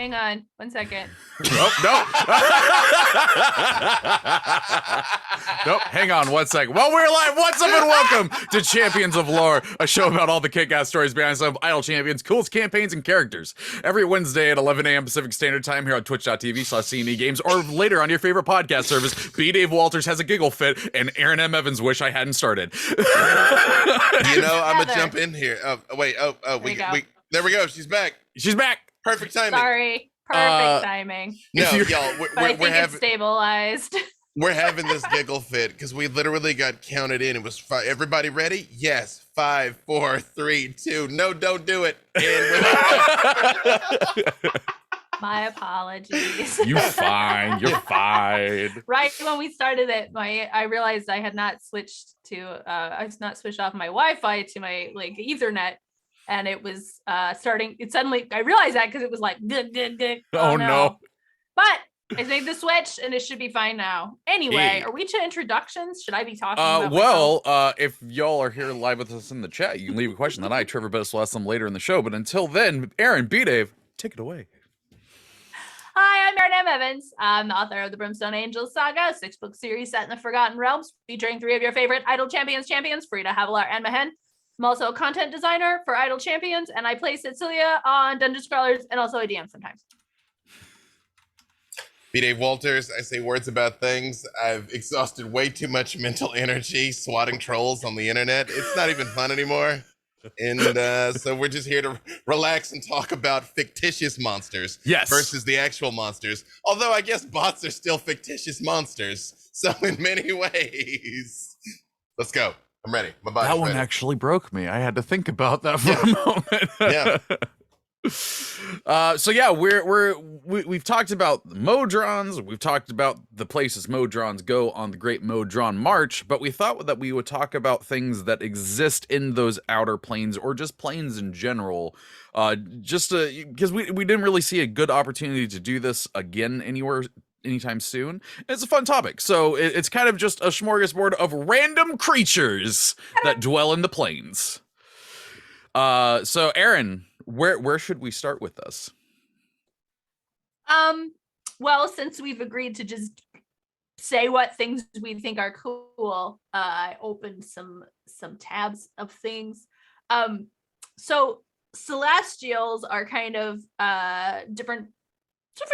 Hang on 1 second. Oh, no. Nope, hang on 1 second. Well, we're live. What's up and welcome to Champions of Lore, a show about all the kick-ass stories behind some idle champions, coolest campaigns, and characters. Every Wednesday at 11 a.m. Pacific Standard Time here on twitch.tv/CNE Games, or later on your favorite podcast service. B. Dave Walters has a giggle fit, and Erin M. Evans wish I hadn't started. You know, I'm gonna jump in here. Wait. There we go. She's back. She's back. Perfect timing. Sorry. Perfect timing. No, y'all, it's stabilized. We're having this giggle fit because we literally got counted in. It was everybody ready? Yes. 5, 4, 3, 2. No, don't do it. And My apologies. You're fine. You're fine. Right when we started it, I realized I had not switched off my Wi-Fi to my Ethernet. And it was starting. It suddenly, I realized that because it was like, oh no! But I made the switch, and it should be fine now. Anyway, Are we to introductions? Should I be talking? About if y'all are here live with us in the chat, you can leave a question that Treavor Bettis, will ask them later in the show. But until then, Erin, B. Dave, take it away. Hi, I'm Erin M. Evans. I'm the author of the Brimstone Angels Saga, a 6-book series set in the Forgotten Realms, featuring 3 of your favorite idle champions, Frida, Havilar, and Mahen. I'm also a content designer for Idle Champions, and I play Cecilia on Dungeon Scrawlers, and also a DM sometimes. B. Dave Walters, I say words about things. I've exhausted way too much mental energy swatting trolls on the internet. It's not even fun anymore. And so we're just here to relax and talk about fictitious monsters versus the actual monsters. Although I guess bots are still fictitious monsters. So in many ways, let's go. I'm ready. My body's that one ready. Actually broke me. I had to think about that for a moment. So yeah, we've talked about the Modrons. We've talked about the places Modrons go on the Great Modron March, but we thought that we would talk about things that exist in those outer planes or just planes in general. Just because we didn't really see a good opportunity to do this again anytime soon. It's a fun topic. So it's kind of just a smorgasbord of random creatures that dwell in the plains. So Erin, where should we start with this? Well, since we've agreed to just say what things we think are cool, I opened some tabs of things. So Celestials are kind of different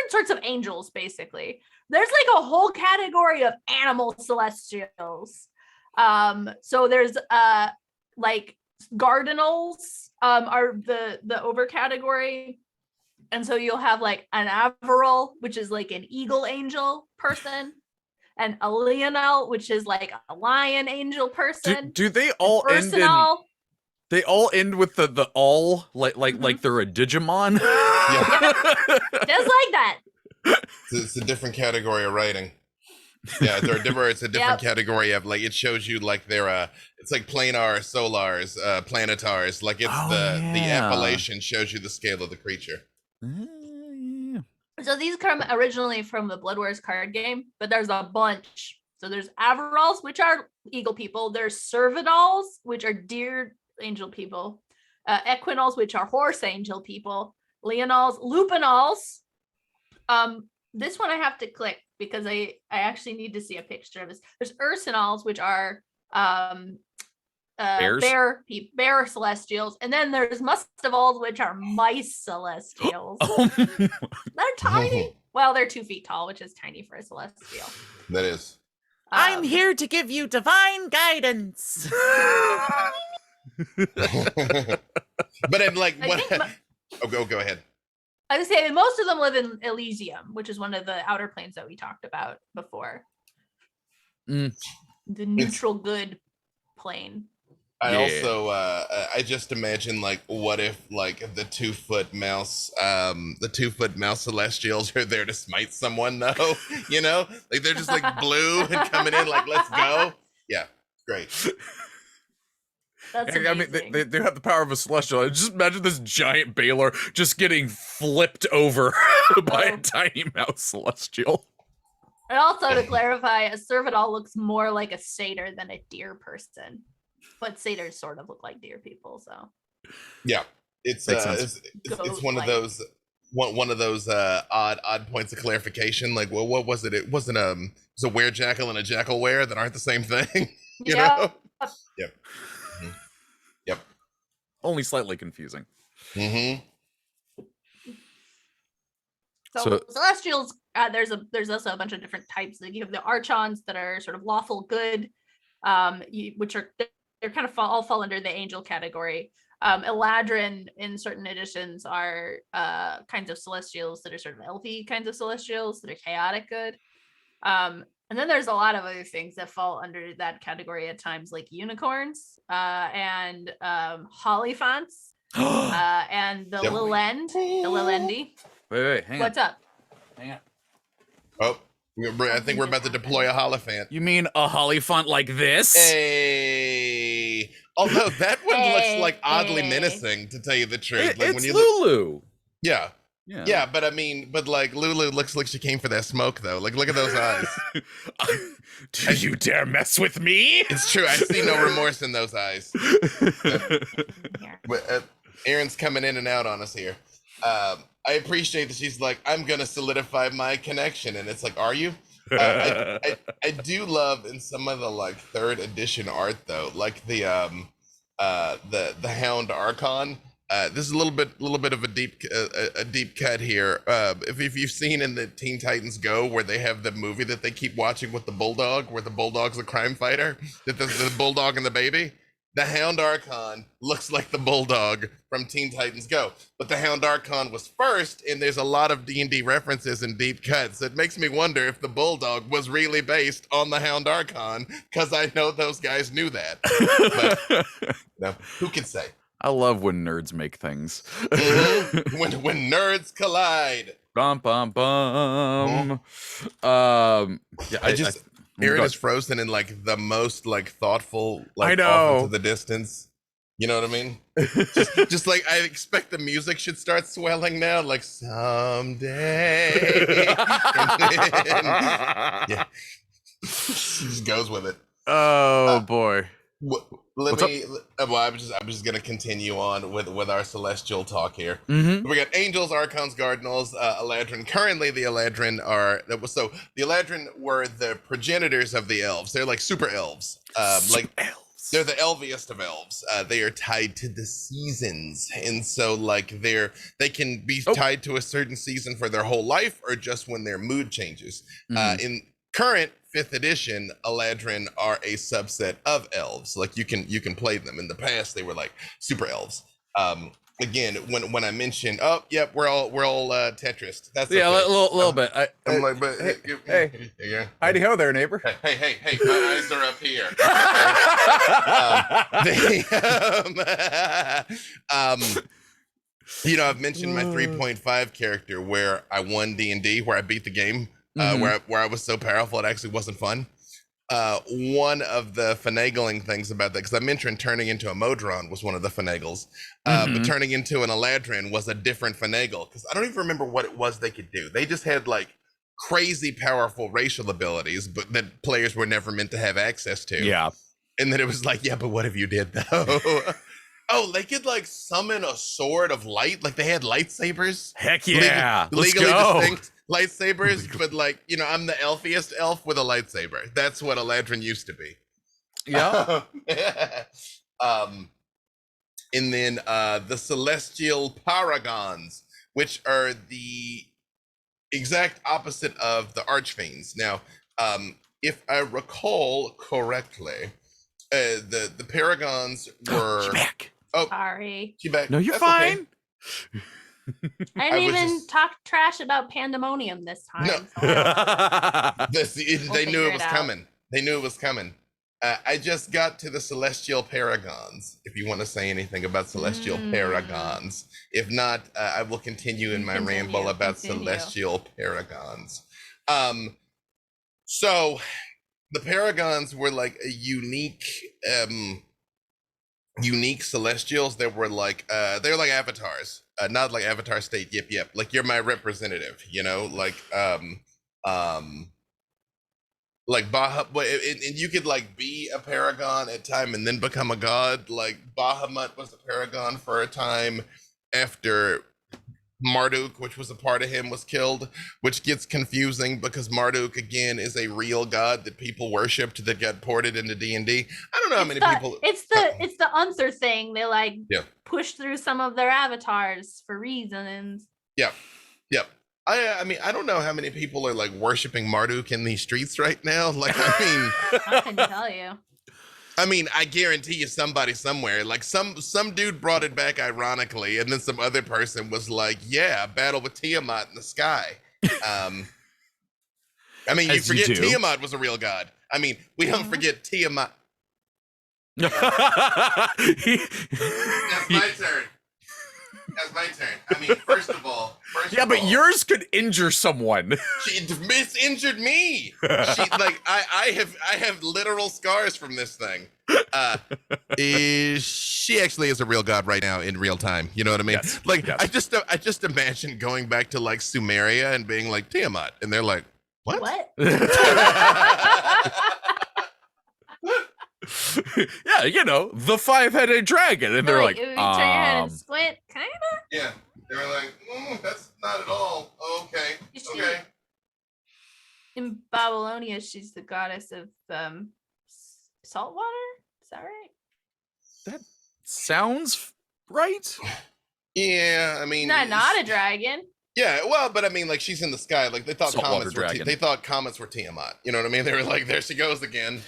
sorts of angels, basically. There's like a whole category of animal celestials. So there's like Gardinals are the over category. And so you'll have like an Averal, which is like an eagle angel person, and a Lionel, which is like a lion angel person. Do they all end in... They all end with the all like they're a Digimon. Yeah. Just like that. It's a different category of writing. Yeah, it's a different category of like it shows you like they're it's like planar, solars, planetars. Like it's the appellation shows you the scale of the creature. So these come originally from the Blood Wars card game, but there's a bunch. So there's Averals, which are eagle people. There's Cervidals, which are deer angel people. Equinols, which are horse angel people. Leonols, Lupinols. This one I have to click because I actually need to see a picture of this. There's Ursinols, which are bear celestials, and then there's Mustavals, which are mice celestials. They're tiny. Well, they're 2 feet tall, which is tiny for a celestial. That is. I'm here to give you divine guidance. But I'm like, what? Go ahead. I would say most of them live in Elysium, which is one of the outer planes that we talked about before. The neutral good plane. I also I just imagine like what if like the 2-foot mouse celestials are there to smite someone though, you know, like they're just like blue and coming in like let's go. Yeah, great. That's I mean, they have the power of a celestial. Just imagine this giant Baylor just getting flipped over by a tiny mouse celestial. And also to clarify, a Cervidal looks more like a satyr than a deer person. But satyrs sort of look like deer people, so. Yeah, it's one of those. one of those odd points of clarification. Like, well, what was it? It wasn't it was a werejackal and a jackal were that aren't the same thing. You know? Yep. Mm-hmm. Yep. Only slightly confusing. Mm-hmm. So Celestials, there's also a bunch of different types. Like you have the Archons that are sort of lawful good, which are they're kind of all fall under the angel category. Eladrin in certain editions are kinds of Celestials that are sort of elfy kinds of Celestials that are chaotic good. And then there's a lot of other things that fall under that category at times, like unicorns and Hollyphants and the Lilendi. Wait, hang on. What's up? Hang on. Oh, I think we're about to deploy a Holophant. You mean a Hollyphant like this? Hey. Although that one looks like oddly menacing, to tell you the truth. Like it's when you Lulu. Yeah. But I mean, like Lulu looks like she came for that smoke, though. Like, look at those eyes. Do you dare mess with me? It's true. I see no remorse in those eyes. But Erin's coming in and out on us here. I appreciate that she's like, I'm gonna solidify my connection, and it's like, are you? I do love in some of the like 3rd edition art though, like the Hound Archon. This is a little bit of a deep cut here. If you've seen in the Teen Titans Go, where they have the movie that they keep watching with the bulldog, where the bulldog's a crime fighter, that the bulldog and the baby. The Hound Archon looks like the bulldog from Teen Titans Go, but the Hound Archon was first, and there's a lot of D&D references and deep cuts. It makes me wonder if the bulldog was really based on the Hound Archon, because I know those guys knew that. But who can say? I love when nerds make things. when nerds collide. Bum bum bum. Yeah, Erin is frozen in like the most like thoughtful, like I know. off into the distance. You know what I mean? just like I expect the music should start swelling now, like someday. Yeah, she just goes with it. Oh boy. I was just gonna continue on with our celestial talk here. Mm-hmm. We got angels, archons, cardinals, Eladrin. Currently, the Eladrin the Eladrin were the progenitors of the elves. They're like super elves. Elves. They're the elviest of elves. They are tied to the seasons, and so like they can be tied to a certain season for their whole life, or just when their mood changes. In current 5th edition, Eladrin are a subset of elves. Like you can play them. In the past, they were like super elves. Again, when I mentioned, we're all Tetris. That's a little bit. I'm like, but hey, yeah. Howdy ho there, neighbor. Hey, my eyes are up here. I've mentioned my 3.5 character where I won D&D, where I beat the game. Where I was so powerful it actually wasn't fun. One of the finagling things about that, because I mentioned turning into a Modron was one of the finagles, but turning into an Eladrin was a different finagle, because I don't even remember what it was they could do. They just had like crazy powerful racial abilities, but that players were never meant to have access to. Yeah. And then it was like, but what if you did though? Oh, they could like summon a sword of light, like they had lightsabers. Heck yeah. Legally distinct lightsabers, but like, I'm the elfiest elf with a lightsaber. That's what Eladrin used to be. Yeah. And then the celestial Paragons, which are the exact opposite of the Archfiends. Now, if I recall correctly, the Paragons were... She back. Oh, sorry. She back. No, you're That's fine. Okay. I didn't even talk trash about Pandemonium this time. No. They knew it was coming. They knew it was coming. I just got to the celestial Paragons, if you want to say anything about celestial Paragons. If not, I will continue in my ramble about celestial Paragons. So the Paragons were like a unique celestials that were like they're like avatars, not like Avatar State, yep, like you're my representative, like Bahamut, and you could like be a Paragon at time and then become a god. Like Bahamut was a Paragon for a time after Marduk, which was a part of him, was killed, which gets confusing because Marduk again is a real god that people worshipped that got ported into D&D. I don't know how many people. It's the Unther thing. They like push through some of their avatars for reasons. Yep. I mean, I don't know how many people are like worshiping Marduk in these streets right now. Like, I mean, I can tell you. I mean, I guarantee you somebody somewhere, like some dude brought it back ironically, and then some other person was like, yeah, battle with Tiamat in the sky. I mean, you forget Tiamat was a real god. I mean, we don't forget Tiamat. That's my turn. That's my turn. I mean, first of all, but yours could injure someone. She misinjured me. She like I have literal scars from this thing. She actually is a real god right now in real time. You know what I mean? Yes. Like yes. I just imagine going back to like Sumeria and being like Tiamat, and they're like, what? Yeah, you know, the 5-headed dragon, and they're like, turn your head and squint, kind of. Yeah, they were like, that's not at all. Okay. Okay. In Babylonia, she's the goddess of salt water. Is that right? That sounds right. Yeah, I mean, not a dragon. Yeah, well, but I mean, like, she's in the sky. Like, they thought Saltwater comets were Tiamat. You know what I mean? They were like, there she goes again,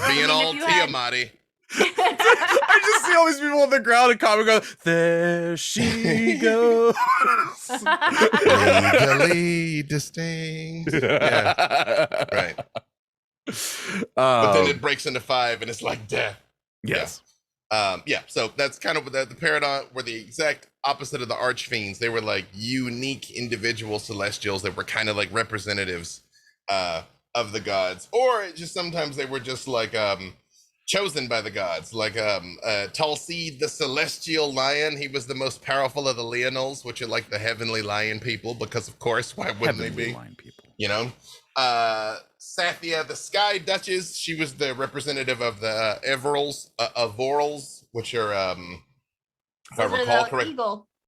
being all Tiamat-y. I just see all these people on the ground and comic go, there she goes. Legally distinct. Yeah, right. But then it breaks into 5 and it's like death. Yes. Yeah, so that's kind of the Paragon were the exact opposite of the Archfiends. They were like unique individual celestials that were kind of like representatives of the gods, or just sometimes they were just like chosen by the gods. Like Tulsi, the celestial lion, he was the most powerful of the Lupinols, which are like the heavenly lion people, because of course, why wouldn't they be? Lion people. You know, Sathia, the Sky Duchess, she was the representative of the Avorals, which are, if I recall correctly,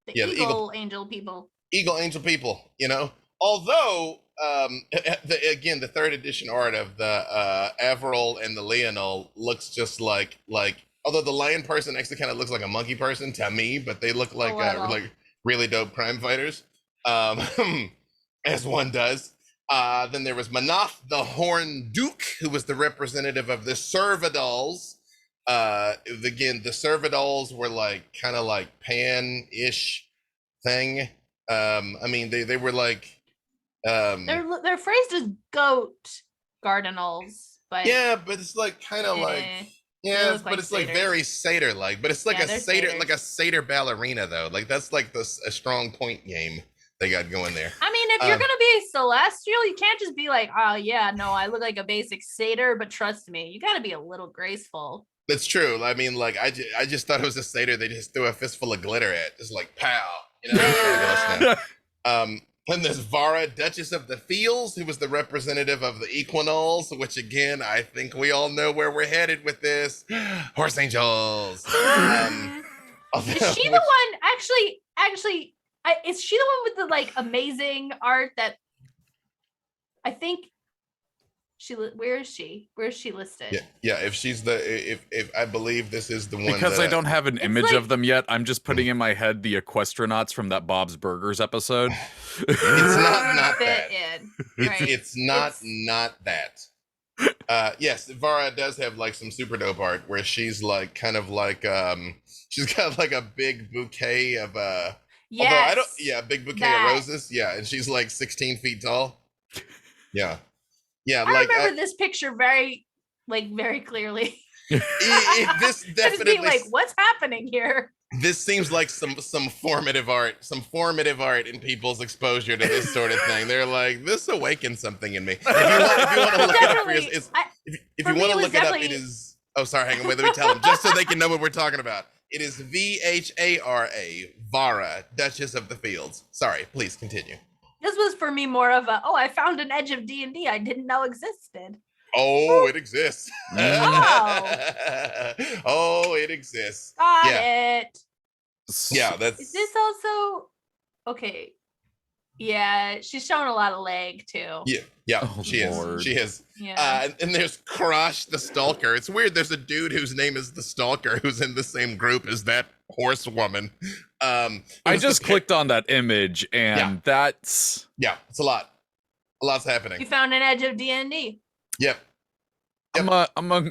the eagle angel people. Eagle angel people, you know. Although, again, the 3rd edition art of the Averal and the Lupinol looks just like, although the lion person actually kind of looks like a monkey person to me, but they look like like really dope crime fighters, as one does. Then there was Manath, the Horn Duke, who was the representative of the Servidals. Again, the Servidals were like kind of like Pan-ish thing. I mean, they were like they're phrased as goat gardenals, but yeah, but it's like kind of like yeah, but it's like very satyr like, but it's like a satyr satyrs. Like a satyr ballerina though. Like that's like a strong point game they got going there. I mean, if you're gonna be celestial, you can't just be like, oh yeah, no, I look like a basic satyr, but trust me, you gotta be a little graceful. That's true. I mean, like I just thought it was a satyr they just threw a fistful of glitter at, just like pow, you know. And there's Vara, Duchess of the Fields, who was the representative of the Equinols, which again, I think we all know where we're headed with this. Horse angels. Is she the one? Actually, is she the one with the like amazing art that? I think where is she? Where is she listed? Yeah. If she's if I believe this is the one. Because I don't have an image of them yet, I'm just putting in my head the Equestronauts from that Bob's Burgers episode. It's not that. It's not that. Yes, Vara does have like some super dope art where she's like kind of like she's got like a big bouquet of yes, big bouquet of roses. Yeah, and she's like 16 feet tall. Yeah. Yeah, I remember this picture very clearly. This definitely like, what's happening here? This seems like some formative art in people's exposure to this sort of thing. They're like, this awakened something in me. If you want to look it up, if you want to look it up, it is. Oh, sorry, hang on, wait, let me tell them just so they can know what we're talking about. It is Vhara, Vara, Duchess of the Fields. Sorry, please continue. This was for me more of a, I found an edge of D&D I didn't know existed. Oh, it exists. Oh. Oh, it exists. Got it. Yeah, that's. Is this also Okay. Yeah, she's showing a lot of leg too. Yeah, Oh, she Lord. is. She is. Yeah. And there's Crush the Stalker. It's weird. There's a dude whose name is the Stalker who's in the same group as that horsewoman. I just clicked on that image, and that's it's a lot. A lot's happening. You found an edge of D&D. Yep. I'm gonna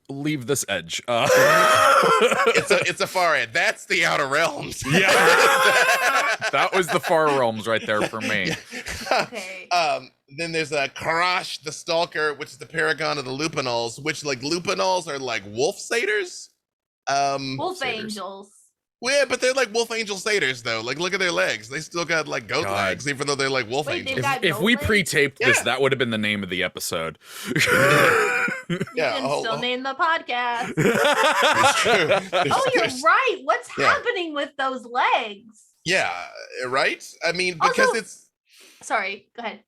leave this edge. It's a far end. That's the Outer Realms. Yeah. That was the far realms right there for me. Okay. Then there's a Karash the Stalker, which is the Paragon of the Lupinols, which like Lupinols are like wolf satyrs. Wolf satyrs. angels. Well, yeah, but they're like wolf angel satyrs though. Like look at their legs. They still got like goat God. legs, even though they're like wolf Wait, angels. they've got If we goat legs? pre-taped this, Yeah. that would have been the name of the episode. You Yeah, can still name the podcast. It's true. Oh, you're There's- right. What's Yeah. happening with those legs? Yeah, right. I mean, because Also- it's Sorry, go ahead.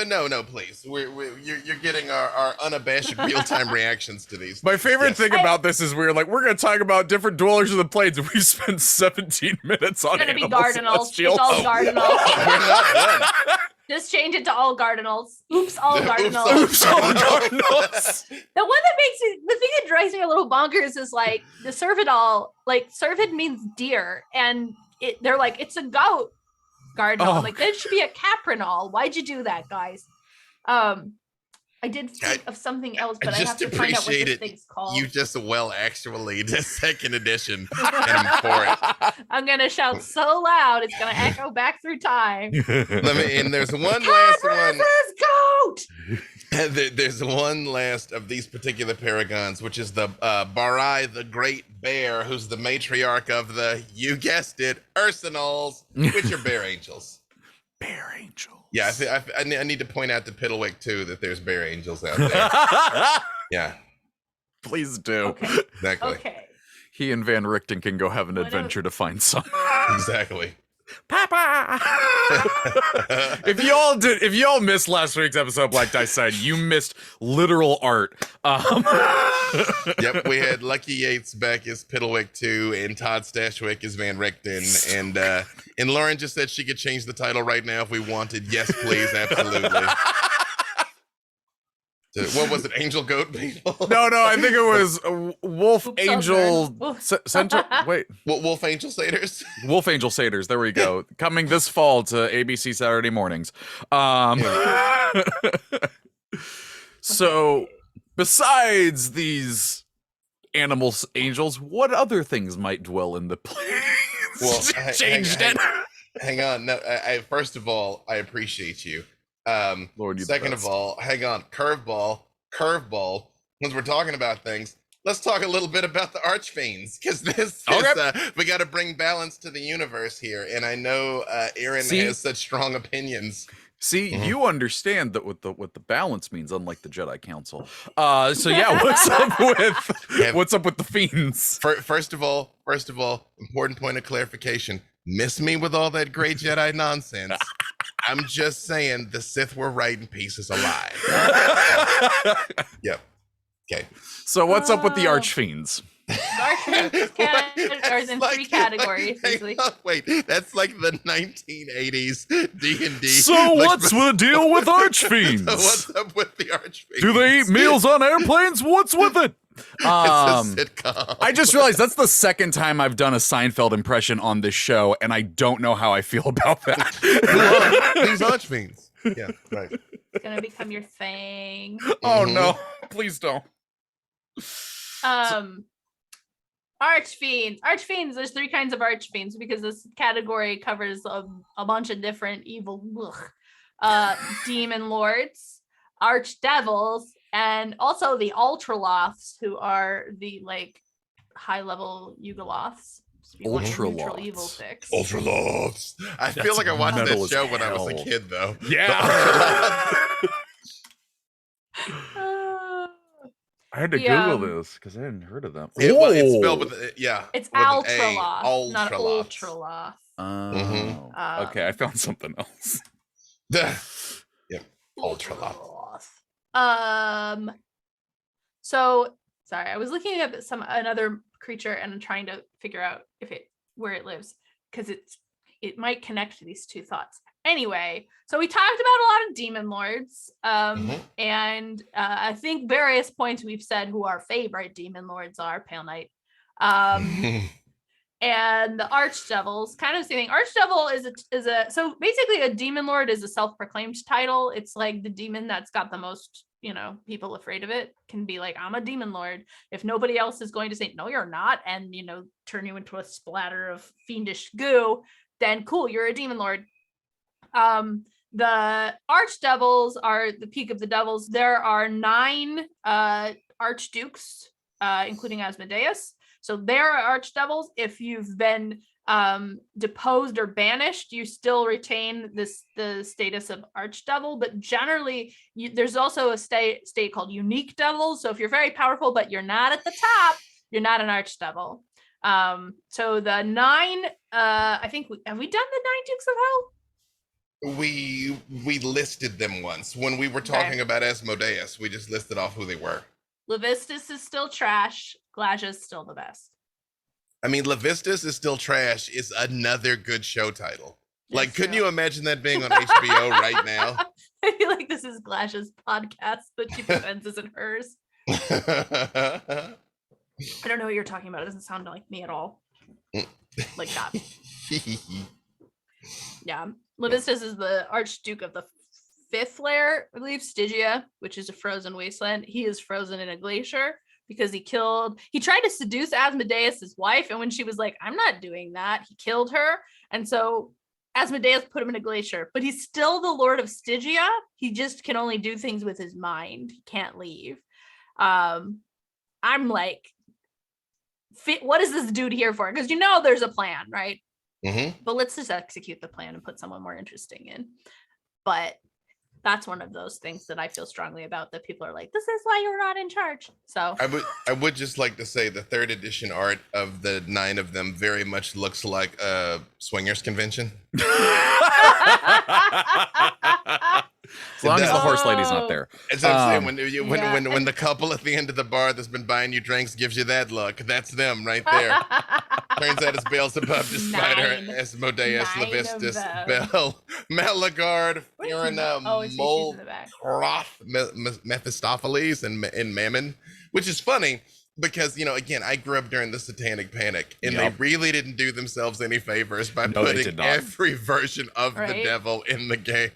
no, please. You're getting our unabashed real-time reactions to these. My favorite Yes. thing about this is we're going to talk about different dwellers of the plains, and we spent 17 minutes on It's gonna be animal Gardenals. It's celestials. all Oh. Gardenals. We're not done. Just change it to all Gardenals. Oops, all Oops, Gardenals. Oops, all Gardenals. The one that makes it, the thing that drives me a little bonkers is like the Servidal, like Servid means deer, and they're like, it's a goat Cardinal. Oh. Like that should be a Caprinol. Why'd you do that, guys? I did think of something else, but I have just to find out what appreciate this it. thing's called. You just actually the second edition, and I'm for it. I'm gonna shout so loud it's gonna echo back through time. And there's one last one. Goat! There's one last of these particular paragons, which is the Barai the Great Bear, who's the matriarch of the, you guessed it, Ursinols, which are bear angels. Bear angels. Yeah, I need to point out to Piddlewick too that there's bear angels out there. Yeah, Please do. Okay. exactly, Okay. He and Van Richten can go have an What adventure to find some. exactly. Papa! if y'all missed last week's episode of Black Dice Side, you missed literal art. Yep, we had Lucky Yates back as Piddlewick 2 and Todd Stashwick as Van Richten, and Lauren just said she could change the title right now if we wanted. Yes, please, absolutely. What was it? Angel Goat People? No, I think it was Wolf Oops, Angel Southern. Center. Wait, Wolf Angel Satyrs? Wolf Angel Satyrs. There we go. Coming this fall to ABC Saturday mornings. So, besides these animals, angels, what other things might dwell in the plains? Well, Changed it. Hang on. No, first of all, I appreciate you. Lord, you the Second of best. all, hang on. Curveball. Since we're talking about things, let's talk a little bit about the Archfiends, because this Okay. is, we got to bring balance to the universe here, and I know Erin See? has such strong opinions. See, you understand that what the balance means, unlike the Jedi Council. So yeah, what's up with the fiends? First of all, important point of clarification. Miss me with all that great Jedi nonsense. I'm just saying the Sith were right and peace is alive. Yep. Okay. So what's up with the archfiends? Archfiends are in three categories. usually. Wait, that's like the 1980s D&D. So what's the deal with archfiends? So what's up with the Archfiends? Do they eat meals on airplanes? What's with it? It's a sitcom. I just realized that's the second time I've done a Seinfeld impression on this show, and I don't know how I feel about that. These Archfiends. Yeah, right. It's gonna become your thing. Oh Mhm. no, please don't. Archfiends. There's three kinds of archfiends because this category covers a bunch of different evil demon lords, archdevils, and also the Ultraloths, who are the like high level Yugoloths. Ultraloths. Evil fix. Ultraloths. I feel That's like I watched metal that as show when I was a hell. kid, though. Yeah. I had to Yeah. Google this because I hadn't heard of them. It's spelled with It's with an A. Ultraloth, not Ultraloths. Ultraloth. Oh, okay. I found something else. Yep. Ultraloth. So sorry, I was looking at another creature and trying to figure out where it lives, because it's it might connect to these two thoughts. Anyway, so we talked about a lot of demon lords, and I think various points we've said who our favorite demon lords are. Pale Knight, and the Archdevils. Kind of the same thing. Archdevil is a so basically a demon lord is a self-proclaimed title. It's like the demon that's got the most, people afraid of it can be like, I'm a demon lord. If nobody else is going to say, no, you're not, and, turn you into a splatter of fiendish goo, then cool, you're a demon lord. The Archdevils are the peak of the devils. There are 9 Archdukes, including Asmodeus. So they're Archdevils. If you've been deposed or banished, you still retain the status of Archdevil, but generally there's also a state called unique devils. So if you're very powerful but you're not at the top, you're not an Archdevil. So the 9, I think have we done the 9 Dukes of Hell? We listed them once when we were talking about Asmodeus. We just listed off who they were. Levistus is still trash. Glacia's still the best. I mean, Levistus is still trash is another good show title. Like, couldn't you imagine that being on HBO right now? I feel like this is Glacia's podcast, but she pretends isn't hers. I don't know what you're talking about. It doesn't sound like me at all. Like that. Yeah. Levistus is the Archduke of the 5th layer, I believe, Stygia, which is a frozen wasteland. He is frozen in a glacier because he tried to seduce Asmodeus' wife, and when she was like, I'm not doing that, he killed her. And so Asmodeus put him in a glacier, but he's still the Lord of Stygia. He just can only do things with his mind. He can't leave. I'm like, what is this dude here for? Because there's a plan, right? But let's just execute the plan and put someone more interesting in. But that's one of those things that I feel strongly about, that people are like, this is why you're not in charge. So I would just like to say the 3rd edition art of the 9 of them very much looks like a swingers convention. As long as the horse lady's not there. As I'm saying, when the couple at the end of the bar that's been buying you drinks gives you that look, that's them right there. Turns out it's Beelzebub, despite her Asmodeus, Levistus, Bel, Malagard, Fiona, Mole, Croth, Mephistopheles, and Mammon, which is funny because, again, I grew up during the Satanic Panic, and they really didn't do themselves any favors by putting every version of the devil in the game.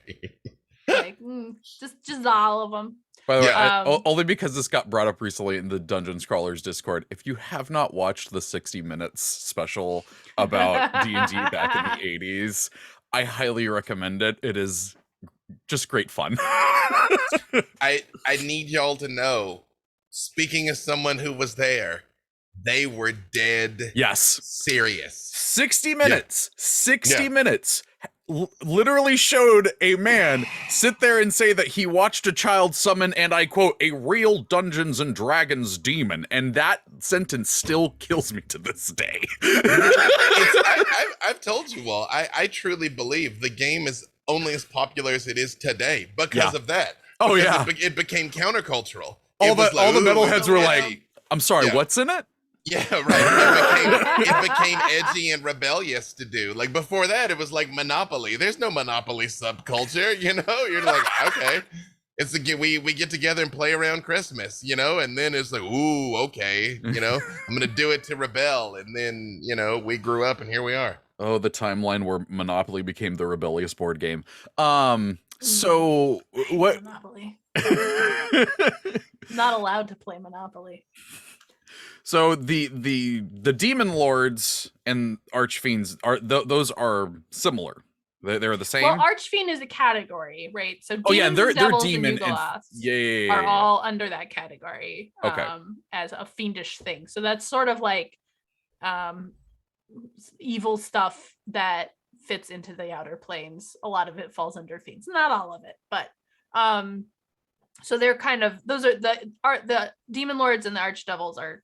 Like, just all of them. By the way, only because this got brought up recently in the Dungeon Scrawlers Discord. If you have not watched the 60 Minutes special about D&D back in the 80s, I highly recommend it. It is just great fun. I need y'all to know, speaking as someone who was there, they were dead. Yes. Serious. 60 minutes. 60 minutes. Literally showed a man sit there and say that he watched a child summon, and I quote, a real Dungeons and Dragons demon, and that sentence still kills me to this day. I've told you all, I truly believe the game is only as popular as it is today because of that. Oh, because it became countercultural. All the metalheads were like, I'm sorry, what's in it? Yeah, right. It became edgy and rebellious to do. Like, before that, it was like Monopoly. There's no Monopoly subculture, You're like, okay. It's we get together and play around Christmas, and then it's like, ooh, okay, I'm gonna do it to rebel, and then we grew up and here we are. Oh, the timeline where Monopoly became the rebellious board game. So what? Monopoly. Not allowed to play Monopoly. So the demon lords and archfiends those are similar. They're the same. Well, archfiend is a category, right? So and they're demon and Yugoloths yeah. are all under that category. Okay. As a fiendish thing. So that's sort of like evil stuff that fits into the outer planes. A lot of it falls under fiends, not all of it, but so they're kind of, those are the demon lords and the archdevils are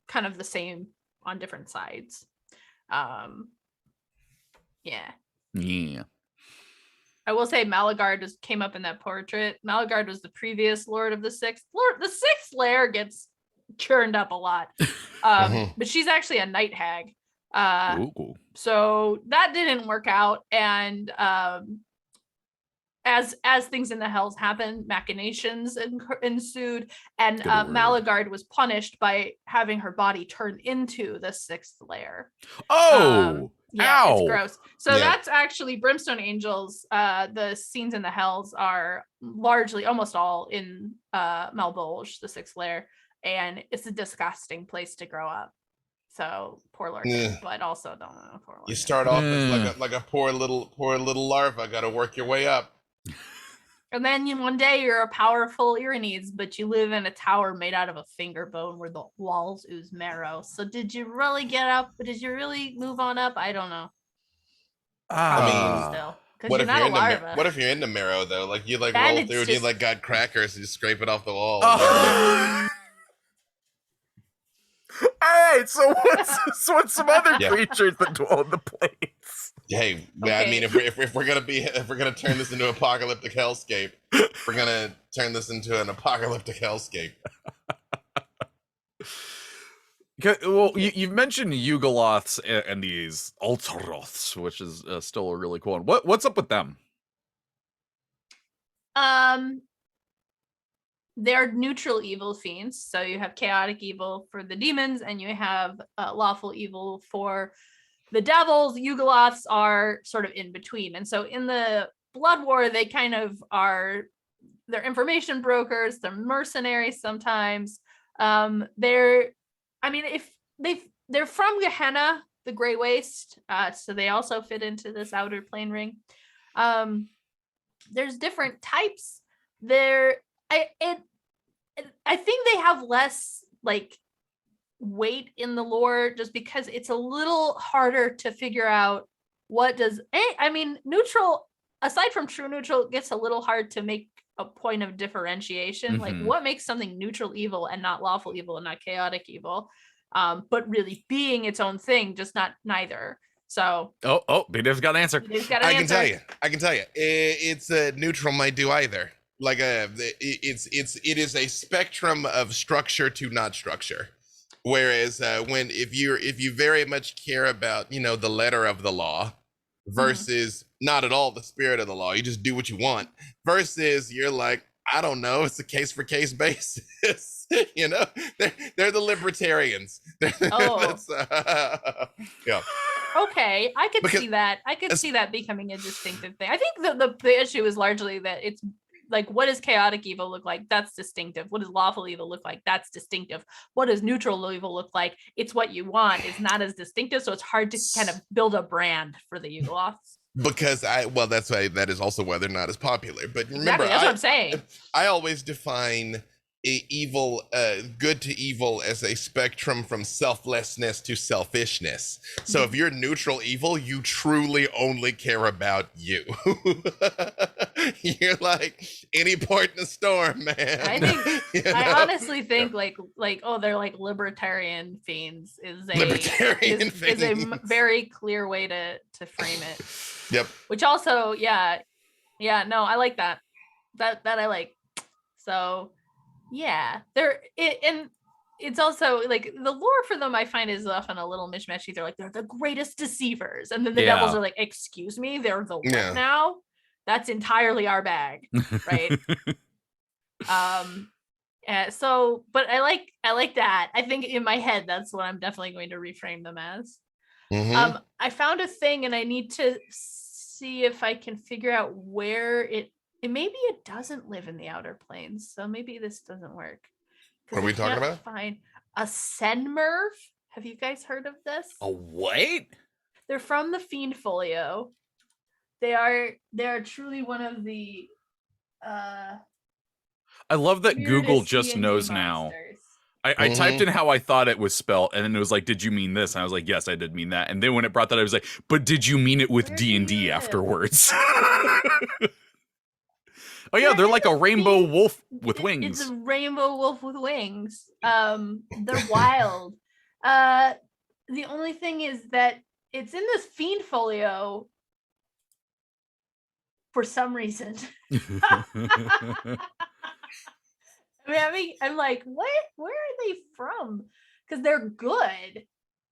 kind of the same on different sides. Yeah. I will say Malagard came up in that portrait. Malagard was the previous lord of the 6th. The 6th lair gets churned up a lot. But she's actually a night hag. Ooh. So that didn't work out, and as things in the hells happened, machinations ensued, and Good word. Malagard was punished by having her body turned into the sixth layer. Oh, yeah, ow. it's gross. So Yeah. that's actually Brimstone Angels. The scenes in the hells are largely, almost all in Malbolge, the sixth layer, and it's a disgusting place to grow up. So poor Lurkin, Yeah. but also don't know poor Lurkin. You start off as Yeah. like a poor little larva. Got to work your way up. And then one day you're a powerful Irinedes, but you live in a tower made out of a finger bone where the walls ooze marrow. So did you really get up? Did you really move on up? I don't know. mean, Still, because What you're if not you're a into larva. what if you're into marrow though? Like you like Then roll it's through and you just- like got crackers and you scrape it off the wall. Oh. All right, so what's some other Yeah. creatures that dwell in the plains? Hey, I Okay. mean, if we're gonna turn this into apocalyptic hellscape, we're gonna turn this into an apocalyptic hellscape. Okay, well, you've mentioned Yugoloths and these Ultaroths, which is still a really cool one. What's up with them? They're neutral evil fiends. So you have chaotic evil for the demons, and you have lawful evil for the devils. Yugoloths are sort of in between. And so in the Blood War, they kind of are, they're information brokers, they're mercenaries sometimes. They're from Gehenna, the Grey Waste. So they also fit into this outer plane ring. There's different types. I think they have less like weight in the lore just because it's a little harder to figure out what does neutral, aside from true neutral, it gets a little hard to make a point of differentiation. Like what makes something neutral evil and not lawful evil and not chaotic evil, but really being its own thing, just not neither. So Big Div's got an answer. I can tell you. It's neutral might do either. Like it is a spectrum of structure to not structure. Whereas if you very much care about the letter of the law versus not at all the spirit of the law, you just do what you want. Versus you're like, I don't know, it's a case for case basis. They're the libertarians. Yeah. Okay, I could see that. I could see that becoming a distinctive thing. I think the issue is largely that it's like, what does chaotic evil look like? That's distinctive. What does lawful evil look like? That's distinctive. What does neutral evil look like? It's what you want. It's not as distinctive, so it's hard to kind of build a brand for the Yugoloths. Because that's why that is also why they're not as popular. But remember, exactly, that's what I'm saying. I always define evil, good to evil, as a spectrum from selflessness to selfishness. So if you're neutral evil, you truly only care about you. You're like any port in a storm, man. I think I honestly think like they're like libertarian fiends is a very clear way to frame it. Yep. Which also, no, I like that. That I like. So yeah, and it's also like the lore for them I find is often a little mishmashy. They're like, they're the greatest deceivers, and then the devils are like, excuse me, they're the what now? That's entirely our bag, right? So but I like that. I think in my head that's what I'm definitely going to reframe them as. I found a thing and I need to see if I can figure out where it maybe it doesn't live in the outer planes, so maybe this doesn't work. What are we talking about? Find a Senmerv. Have you guys heard of this? A what? They're from the Fiend Folio. They are truly one of the I love that Google just knows now. I typed in how I thought it was spelled, and then it was like, did you mean this? And I was like, yes, I did mean that. And then when it brought that, I was like, but did you mean it with D&D afterwards? Oh yeah, they're like a rainbow wolf with wings. It's a rainbow wolf with wings. They're wild. The only thing is that it's in this Fiend Folio for some reason. I'm like, what? Where are they from? Because they're good.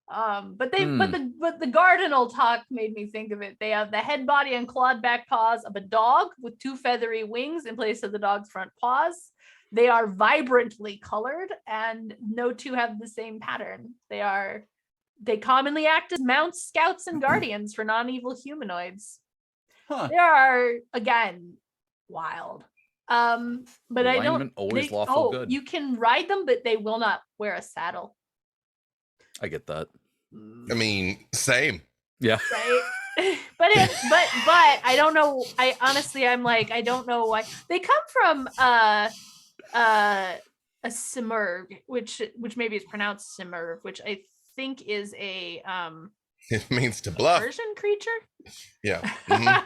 But the Gardenal talk made me think of it. They have the head, body, and clawed back paws of a dog with 2 feathery wings in place of the dog's front paws. They are vibrantly colored, and no two have the same pattern. They commonly act as mounts, scouts, and guardians for non-evil humanoids. Huh. They are, again, wild. But I don't. Always lawful good. You can ride them, but they will not wear a saddle. I get that. I mean, same. Yeah. Right. but I don't know. I'm like, I don't know why they come from a Simurg, which maybe is pronounced Simurg, which I think is a It means to bluff. Persian creature. Yeah. Mm-hmm.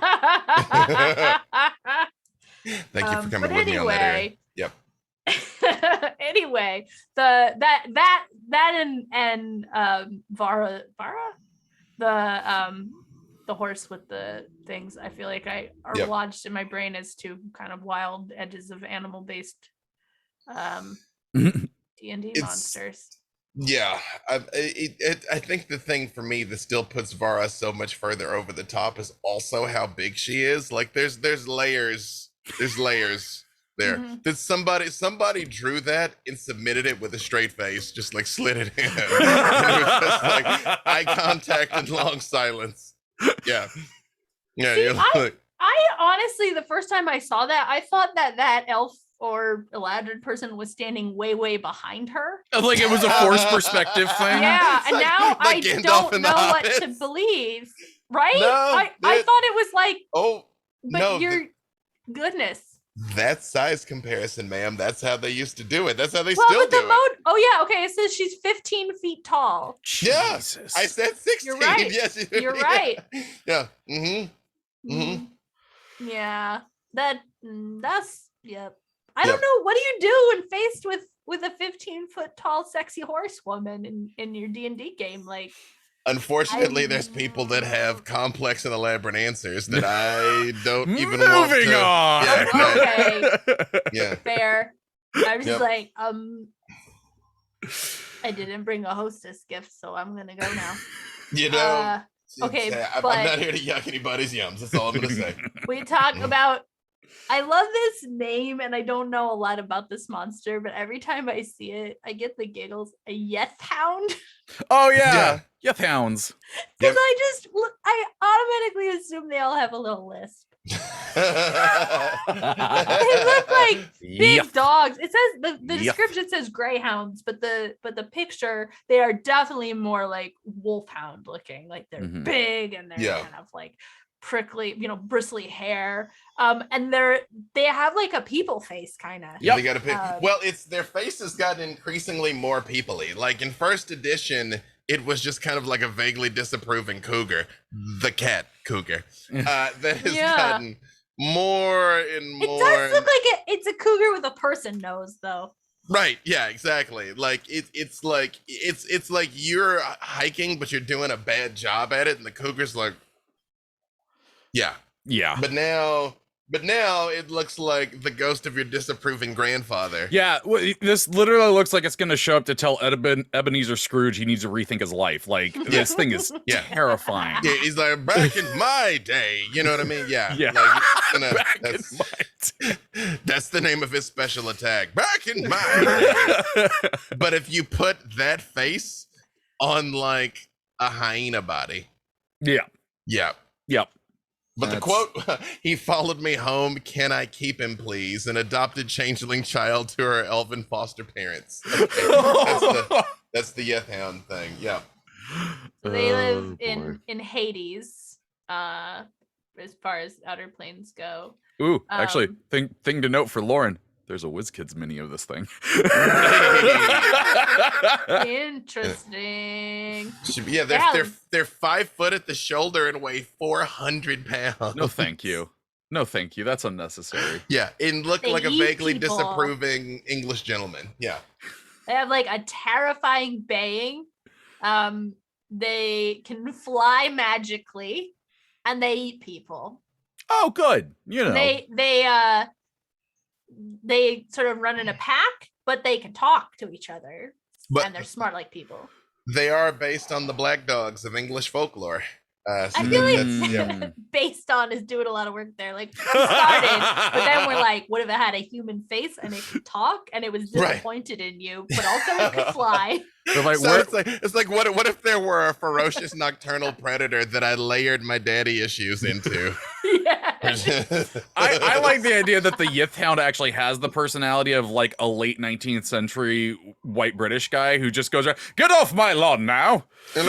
Thank you for coming with me on that area. Yep. Anyway, that and Vara, the horse with the things, I feel like are lodged in my brain as 2 kind of wild edges of animal based D&D monsters. Yeah, I think the thing for me that still puts Vara so much further over the top is also how big she is. Like there's layers. There's layers there. Mm-hmm. Did somebody drew that and submitted it with a straight face, just like slid it in. And it was just like eye contact and long silence. Yeah. Yeah. See, You're like, I honestly, the first time I saw that, I thought that elf or Eladrin person was standing way behind her. Like it was a forced perspective thing. Yeah, and like- now like I Gandalf don't in the know what to Hobbits. believe. Right? No, I that- thought it was like, oh but no, goodness. that size comparison, ma'am. That's how they used to do it. That's how they Well, still but do the it. mode. Oh yeah, okay. It says she's 15 feet tall. Yeah, Jesus. I said 16. You're right. Yes, You're right. Yeah. Mm-hmm. Mm-hmm. Yeah. That's yep. I Yep. don't know. What do you do when faced with a 15-foot tall, sexy horsewoman in your D&D game? Like, Unfortunately, there's people that have complex and elaborate answers that I don't even want Moving to. on. Yeah, right. okay, Yeah. fair. I was just Yep. like, I didn't bring a hostess gift, so I'm gonna go now. You know. okay, I'm but- not here to yuck anybody's yums. That's all I'm gonna say. We talk about. I love this name, and I don't know a lot about this monster, but every time I see it, I get the giggles. A Yethhound. Oh yeah. Yeth hounds. Because Yep. I automatically assume they all have a little lisp. They look like big Yep. dogs. It says the Yep. description says greyhounds, but the picture, they are definitely more like wolfhound looking. Like they're Mhm. big and they're Yeah. kind of like prickly, bristly hair. And they have like a people face kind of. Yep. They gotta pick. Um, Well, it's their faces got increasingly more people-y. Like in first edition, it was just kind of like a vaguely disapproving cougar, the cat cougar. That has Yeah. gotten more and It more. does look like it's a cougar with a person nose though. Right? Yeah, exactly. Like it's like you're hiking, but you're doing a bad job at it, and the cougar's like, yeah. Yeah. But now it looks like the ghost of your disapproving grandfather. Yeah, this literally looks like it's going to show up to tell Ebenezer Scrooge he needs to rethink his life. Like, this thing is Yeah. terrifying. Yeah, he's like, back in my day. You know what I mean? Yeah. Yeah. Like, it's gonna- Back in that's, that's the name of his special attack. Back in my day. But if you put that face on like a hyena body. Yeah. Yeah. Yep. But the quote, he followed me home. Can I keep him, please? An adopted changeling child to her elven foster parents. Okay. That's the Yethhound thing. Yeah. So they live Oh, in Hades, as far as outer planes go. Ooh, actually, Um, thing to note for Lauren, there's a WizKids mini of this thing. Interesting. Yeah, Yeah. they're 5 foot at the shoulder and weigh 400 pounds. No, thank you. No, thank you. That's unnecessary. Yeah, and look They like a eat vaguely people. disapproving English gentleman. Yeah. They have like a terrifying baying. They can fly magically, and they eat people. Oh, good. You know. They sort of run in a pack, but they can talk to each other, But and they're smart like people. They are based on the black dogs of English folklore. I So feel like that's based on is doing a lot of work there. Like we started, but then we're like, what if it had a human face and it could talk and it was Right. disappointed in you, but also it could fly? So like, So where, it's like what if there were a ferocious nocturnal predator that I layered my daddy issues into? Yeah. I like the idea that the Yith Hound actually has the personality of like a late 19th century white British guy who just goes around, get off my lawn now. Hey,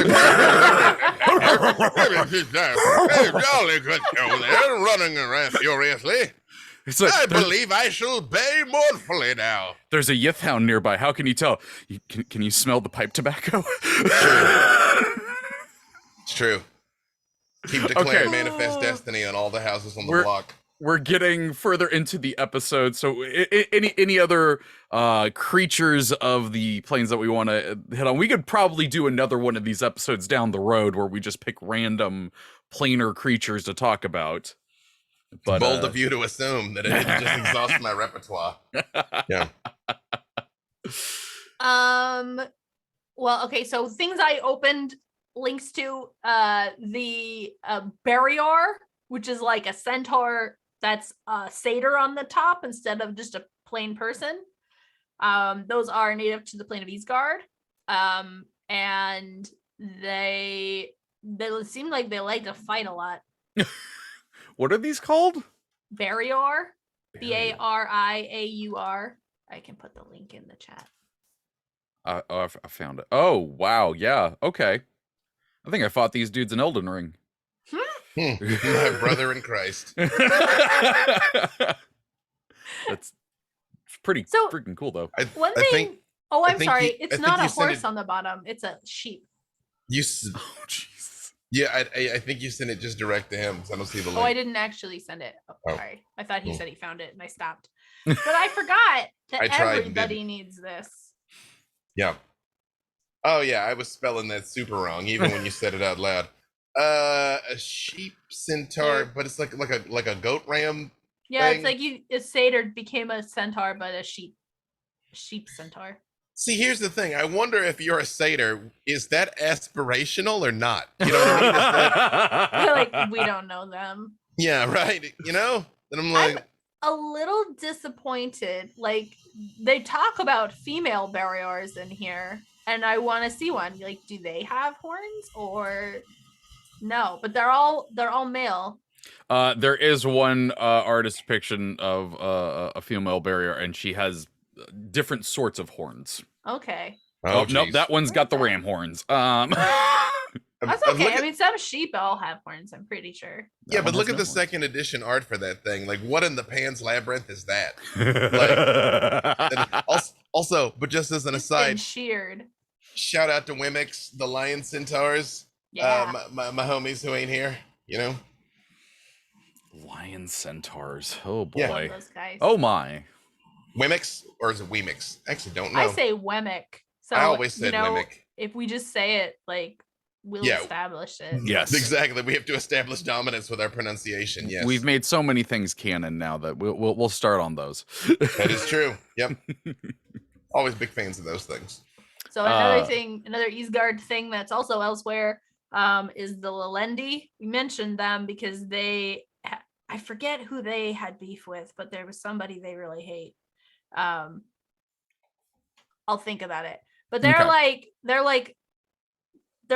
jolly good show there, running around furiously. It's like, I believe I shall bay mournfully now. there's a Yith Hound nearby. How can you tell? Can you smell the pipe tobacco? It's true. Keep declaring Okay. manifest destiny on all the houses on the block. We're getting further into the episode, so any other creatures of the planes that we want to hit on? We could probably do another one of these episodes down the road where we just pick random planar creatures to talk about. But Bold of you to assume that it just exhausts my repertoire. Yeah. Well, okay, so things I opened links to the Barrior, which is like a centaur that's a satyr on the top instead of just a plain person. Those are native to the plane of Eastgard. And they seem like they like to fight a lot. what are these called? Barrior, Bariaur. I can put the link in the chat. I found it. Oh, wow. Yeah. Okay. I think I fought these dudes in Elden Ring. My brother in Christ. That's pretty So- freaking cool, though. One I thing. think Oh, I I'm think sorry. you- I It's think not a you sent horse it- on the bottom. It's a sheep. You, Oh, jeez. yeah, I think you sent it just direct to him because I don't see the link. Oh, I didn't actually send it. Oh, Oh. sorry. I thought he Hmm. said he found it and I stopped. But I forgot that I tried and everybody needs this. Yeah. Oh yeah, I was spelling that super wrong, even when you said it out loud. A sheep centaur, but it's like a goat ram. Yeah, Thing. it's like a satyr became a centaur, but a sheep centaur. See, here's the thing. I wonder if you're a satyr, is that aspirational or not? You know what I mean? Is that- Like we don't know them. yeah, right. You know? And I'm like, A little disappointed. Like they talk about female barriers in here, and I want to see one. Like, do they have horns or no? But they're all male. There is one artist depiction of a female barrier, and she has different sorts of horns. Okay, Oh, no, geez. that one's got the ram horns. that's I'm okay. looking- I mean, some sheep all have horns. I'm pretty sure. yeah, That but one look has at the no horns. second edition art for that thing. Like, what in the Pan's Labyrinth is that? And also, but just as an It's been aside, sheared. shout out to Wimix, the lion centaurs. Yeah. My homies who ain't here, you know? Lion centaurs. Oh boy. Yeah. Love those guys. Oh my. Wimix, or is it Wemix? Actually, don't know. I say Wemic. So I always said you know, Wemmick. if we just say it, like we'll Yeah. establish it. Yes. Exactly. We have to establish dominance with our pronunciation. Yes, We've made so many things canon now that we'll start on those. that is true. Yep. Always big fans of those things. So another Uh, thing, another Eastgard thing that's also elsewhere, is the Lalendi. We mentioned them because I forget who they had beef with, but there was somebody they really hate. I'll think about it. But they're Okay. they're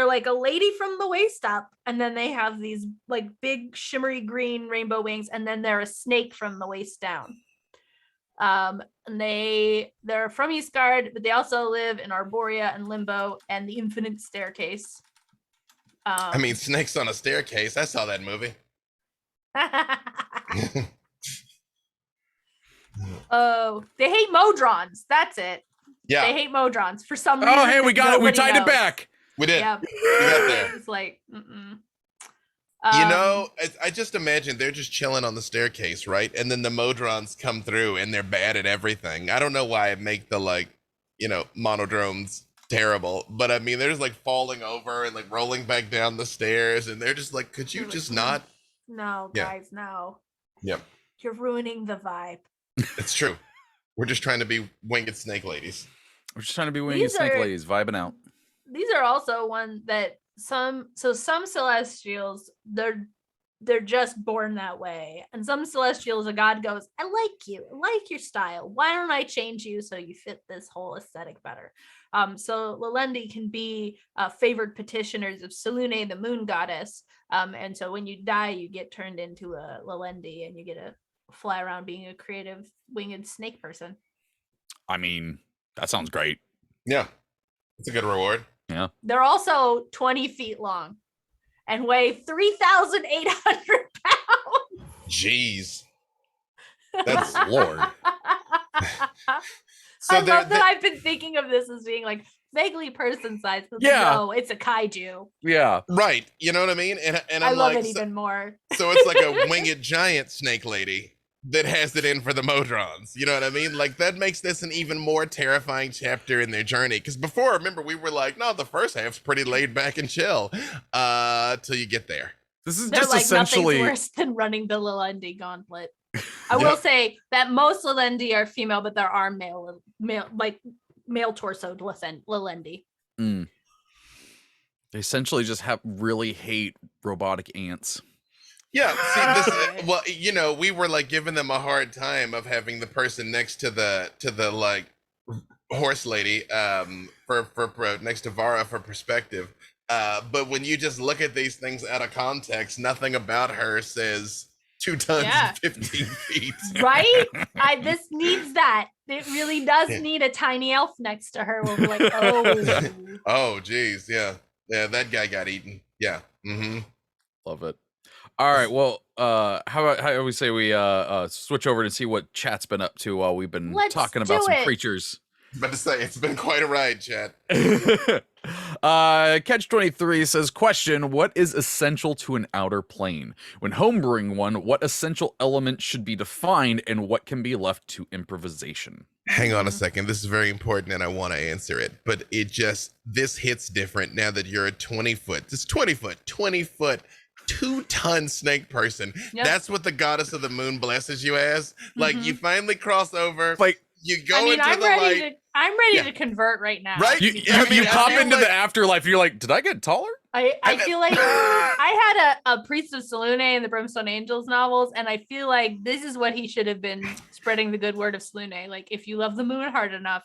like a lady from the waist up, and then they have these like big shimmery green rainbow wings, and then they're a snake from the waist down. And they're from Eastgard, but they also live in Arborea and Limbo and the Infinite Staircase. I mean, snakes on a staircase. I saw that movie. Oh, they hate Modrons. That's it. Yeah, They hate Modrons for some reason. Oh, hey, we that got it. We nobody tied it knows. back. we did. Yeah, We got there. it's like, mm-mm. You know, I just imagine they're just chilling on the staircase, right? And then the Modrons come through and they're bad at everything. I don't know why I make the monodromes terrible, but I mean, they're just like falling over and like rolling back down the stairs, and they're just like, could you They're like, just "Mm, not? No, Yeah. guys, no. Yep, You're ruining the vibe. it's true. We're just trying to be winged snake ladies. We're just trying to be winged These snake are- ladies, vibing out. these are also one that some Celestials, they're just born that way. And some Celestials, a god goes, I like your style. Why don't I change you so you fit this whole aesthetic better? So Lelendi can be favored petitioners of Selûne, the moon goddess. And so when you die, you get turned into a Lelendi and you get to fly around being a creative winged snake person. I mean, that sounds great. Yeah, it's a good reward. Yeah. They're also 20 feet long and weigh 3,800 pounds. Jeez. That's Lord. So I love that I've been thinking of this as being like vaguely person sized. Yeah. No, it's a kaiju. Yeah. right. You know what I mean? And I I'm love like, it even more. so it's like a winged giant snake lady that has it in for the Modrons. You know what I mean? Like that makes this an even more terrifying chapter in their journey. Because before, remember, we were like, no, the first half's pretty laid back and chill till you get there. This is They're just like essentially nothing's worse than running the Lelendi gauntlet. I will say that most Lelendi are female, but there are male torsoed Lelendi. They essentially just really hate robotic ants. Yeah, see this. Well, you know, we were like giving them a hard time of having the person next to the like horse lady for next to Vara for perspective. But when you just look at these things out of context, nothing about her says 2 tons and 15 feet. Right? This needs that. It really does need a tiny elf next to her. We'll be like, oh. Oh, geez, yeah, that guy got eaten. Yeah. Mm-hmm. Love it. All right. Well, how do we say we switch over to see what chat's been up to while we've been talking about some creatures? But to say, it's been quite a ride, chat. Catch 23 says, question, what is essential to an outer plane? When homebrewing one, what essential element should be defined and what can be left to improvisation? Hang on a second. This is very important and I want to answer it. But this hits different now that you're a 20 foot, 2-ton snake person. Yep. That's what the goddess of the moon blesses you as. Like you finally cross over. Like, you go into the light. I'm ready to convert right now. Right? You pop into the afterlife, you're like, did I get taller? I feel like I had a Priest of Selûne in the Brimstone Angels novels, and I feel like this is what he should have been spreading the good word of Selûne. Like, if you love the moon hard enough,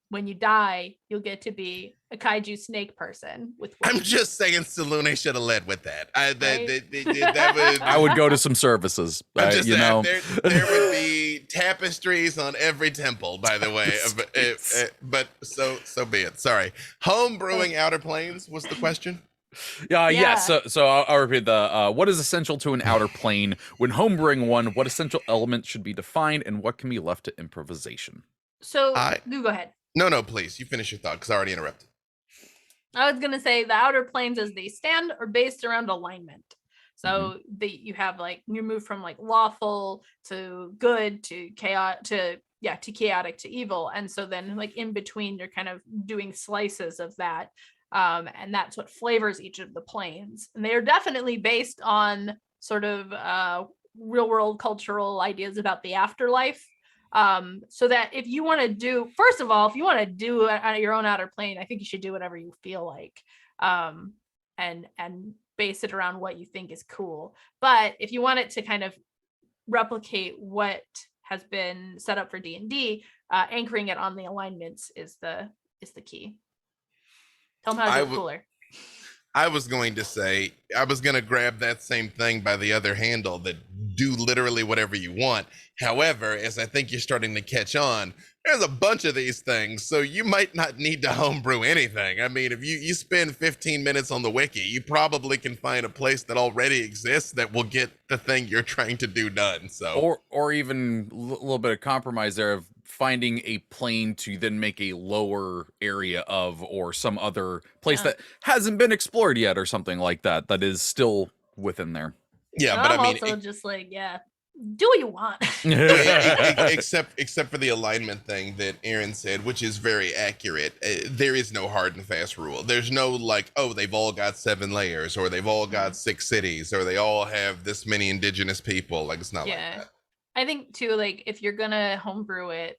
when you die, you'll get to be a kaiju snake person with wings. I'm just saying Selûne should have led with that. I would go to some services. I'm just you saying, know, there would be tapestries on every temple, by the way. But so be it. Sorry. Home brewing outer planes was the question. Yeah. So I'll repeat what is essential to an outer plane? When homebrewing one, what essential elements should be defined and what can be left to improvisation? So you go ahead. No, please. You finish your thought because I already interrupted. I was going to say the outer planes as they stand are based around alignment. So you have like, you move from like lawful to good to chaotic to chaotic to evil. And so then like in between, you're kind of doing slices of that. And that's what flavors each of the planes. And they are definitely based on sort of real world cultural ideas about the afterlife. So that if you want to do, first of all, if you want to do your own outer plane, I think you should do whatever you feel like, and base it around what you think is cool. But if you want it to kind of replicate what has been set up for D&D, anchoring it on the alignments is the key. Tell them how to do it cooler. I was going to say, I was going to grab that same thing by the other handle that do literally whatever you want. However, as I think you're starting to catch on, there's a bunch of these things, so you might not need to homebrew anything. I mean, if you spend 15 minutes on the wiki, you probably can find a place that already exists that will get the thing you're trying to do done. So, or even a little bit of compromise there of finding a plane to then make a lower area of, or some other place that hasn't been explored yet, or something like that that is still within there. Yeah, but I'm I mean, also just like, do what you want. except for the alignment thing that Erin said, which is very accurate. There is no hard and fast rule. There's no like, oh, they've all got 7 layers, or they've all got 6 cities, or they all have this many indigenous people. Like, it's not like that. I think too, like if you're gonna homebrew it,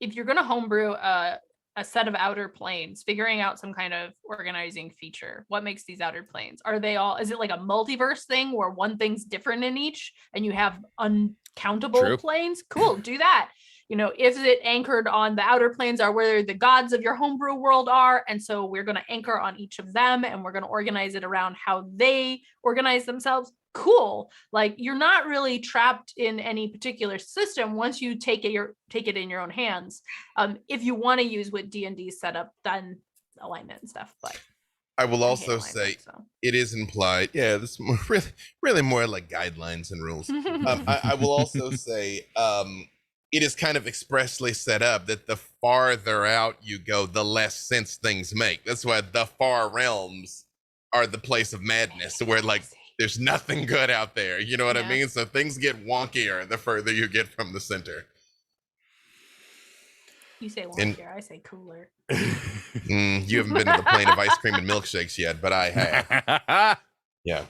if you're gonna homebrew a a set of outer planes, figuring out some kind of organizing feature. What makes these outer planes? Are they all, is it like a multiverse thing where one thing's different in each and you have uncountable True. planes? Cool, do that. You know, is it anchored on the outer planes are where the gods of your homebrew world are? And so we're going to anchor on each of them and we're going to organize it around how they organize themselves. Cool. Like, you're not really trapped in any particular system once you take it in your own hands. If you want to use what D&D set up, then alignment and stuff. But I will I hate also alignment, say so. it is implied. Yeah, this is more, really more like guidelines and rules. I will also say it is kind of expressly set up that the farther out you go, the less sense things make. That's why the far realms are the place of madness, where like there's nothing good out there. You know what I mean? So things get wonkier the further you get from the center. You say wonkier, I say cooler. You haven't been to the plane of ice cream and milkshakes yet, but I have. Yeah.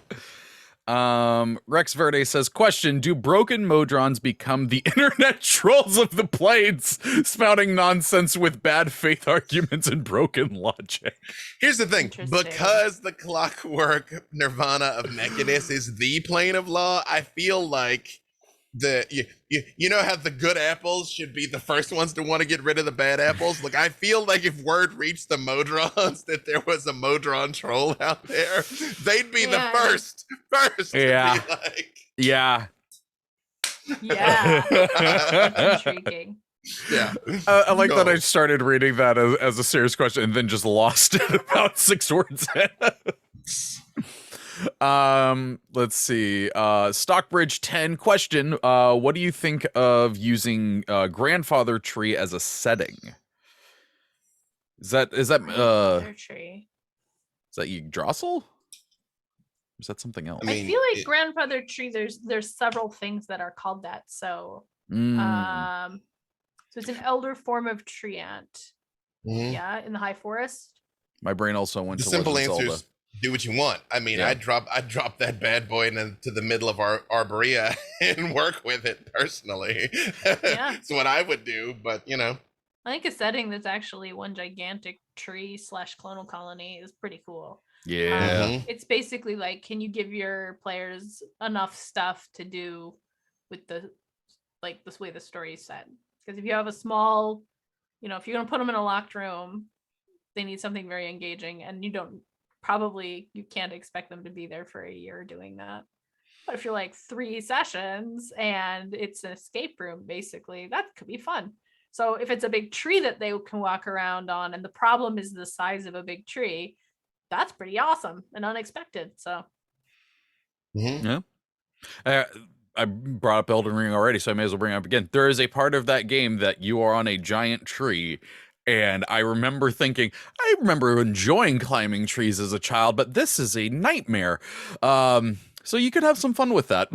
Rex Verde says, question, do broken Modrons become the internet trolls of the planes, spouting nonsense with bad faith arguments and broken logic? Here's the thing, Interesting. because the clockwork nirvana of Mechanus is the plane of law, I feel like you know how the good apples should be the first ones to want to get rid of the bad apples? Like, I feel like if word reached the Modrons that there was a Modron troll out there, they'd be the first Yeah. to be like, Yeah. Yeah. That's intriguing. yeah. I like that I started reading that as a serious question and then just lost it about 6 words in. Let's see. Stockbridge 10 question. What do you think of using grandfather tree as a setting? Is that Tree. is that Yggdrasil? Is that something else? I mean, I feel like grandfather tree, there's several things that are called that. So so it's an elder form of tree ant. Mhm. Yeah, in the high forest. My brain also went The to simple Legend of answer Zelda. is do what you want. I mean, Yeah. I'd drop that bad boy into the middle of our Arborea and work with it personally. Yeah. It's what I would do, but you know. I think a setting that's actually one gigantic tree / clonal colony is pretty cool. Yeah. Mhm. It's basically like, can you give your players enough stuff to do with the like this way the story is set? Because if you have a small, you know, if you're gonna put them in a locked room, they need something very engaging, and you can't expect them to be there for a year doing that. But if you're like 3 sessions and it's an escape room, basically, that could be fun. So if it's a big tree that they can walk around on, and the problem is the size of a big tree, that's pretty awesome and unexpected. So Mhm. Yeah. I brought up Elden Ring already, so I may as well bring it up again. There is a part of that game that you are on a giant tree, and I remember enjoying climbing trees as a child, but this is a nightmare. So you could have some fun with that.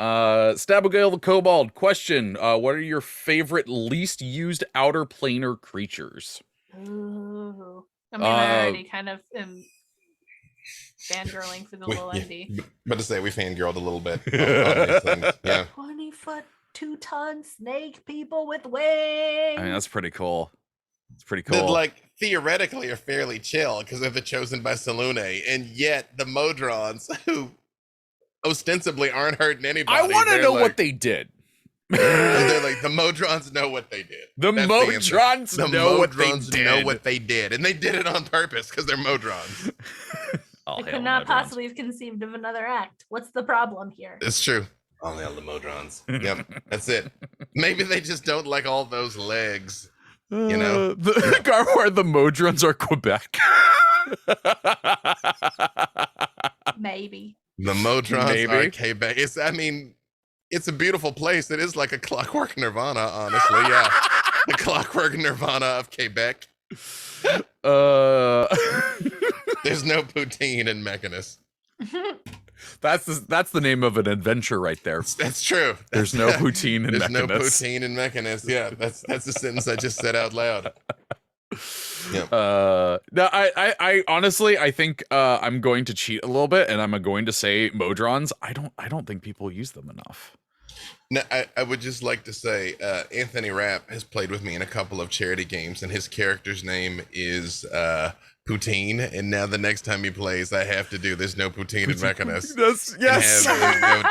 Stabogale the Kobold, question, what are your favorite least used outer planar creatures? ooh. I mean, I already kind of am fangirling for the little Yeah, endy. but to say we fangirled a little bit on these things. Yeah. 20-foot, 2-ton snake people with wings. I mean, that's pretty cool. It's pretty That cool. like theoretically are fairly chill because they're the chosen by Salune, and yet the Modrons, who ostensibly aren't hurting anybody, I want to they're know like- what they did. they're like, the Modrons know what they did. The That's answer. Modrons The know what they Modrons did. know what they did, and they did it on purpose because they're Modrons. Oh, I hell, could not Modrons. possibly have conceived of another act. What's the problem here? It's true. All the Modrons. Yep, that's it. Maybe they just don't like all those legs. You know? The Garwar, the Modrons are Quebec. Maybe. The Modrons Maybe. are Quebec. It's a beautiful place. It is like a clockwork nirvana, honestly. Yeah. The clockwork nirvana of Quebec. There's no poutine in Mechanus. That's the name of an adventure right there. That's true. There's no poutine in There's no Mechanus. poutine in Mechanus. Yeah, that's the sentence I just said out loud. Yeah. No, I honestly, I think I'm going to cheat a little bit, and I'm going to say Modrons. I don't think people use them enough. No, I would just like to say Anthony Rapp has played with me in a couple of charity games, and his character's name is Poutine. And now the next time he plays, I have to do There's No Poutine in Mechanus. Yes. And have